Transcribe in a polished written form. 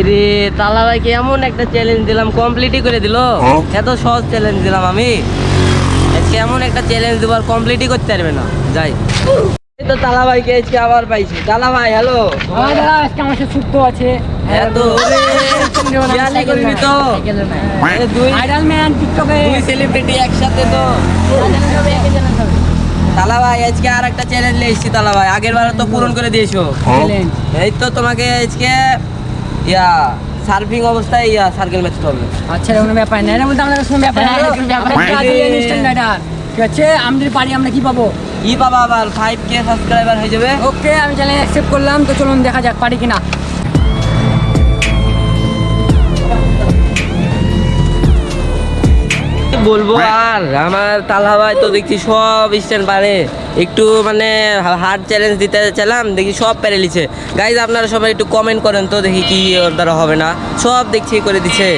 ইরে তালা ভাইকে এমন একটা চ্যালেঞ্জ দিলাম, কমপ্লিটই করে দিল। এত সহজ চ্যালেঞ্জ দিলাম আমি, আজকে এমন একটা চ্যালেঞ্জ দেবো আর কমপ্লিটই করতে পারবে না। যাই, এই তো তালা ভাইকে আজকে আবার পাইছি। তালা ভাই হ্যালো। আজকে আমার সাথে সুপ্ত আছে। এত ইয়ালি করবি তো, দুই ভাইরাল ম্যান টিকটকে দুই সেলিব্রিটি একসাথে তো। তালা ভাই আজকে আর একটা চ্যালেঞ্জ নিয়ে এসেছি। তালা ভাই আগের বার তো পূরণ করে দিয়েছো। এই তো তোমাকে আজকে ইয়া সার্ফিং অবস্থায় ইয়া সার্কেল ম্যাচতে হবে। আচ্ছা কোনো ব্যাপার নাই, না বলতে আমাদের কোনো ব্যাপার নাই। ঠিক আছে, আমাদের পারি আমরা কি পাবো? ই বাবা আবার 5K সাবস্ক্রাইবার হয়ে যাবে। ওকে, আমি চ্যানেল অ্যাকসেপ্ট করলাম। তো চলুন দেখা যাক পারি কিনা। বলবো আর আমার তালা ভাই তো দেখছি সব স্ট্যান্ড পারে। একটু মানে হার্ড চ্যালেঞ্জ দিতে চাইলাম, দেখি সব পেরে লিছে। গাইজ আপনারা সবাই একটু কমেন্ট করেন তো, দেখি কি ওর দ্বারা হবে না। সব দেখছি করে দিছে।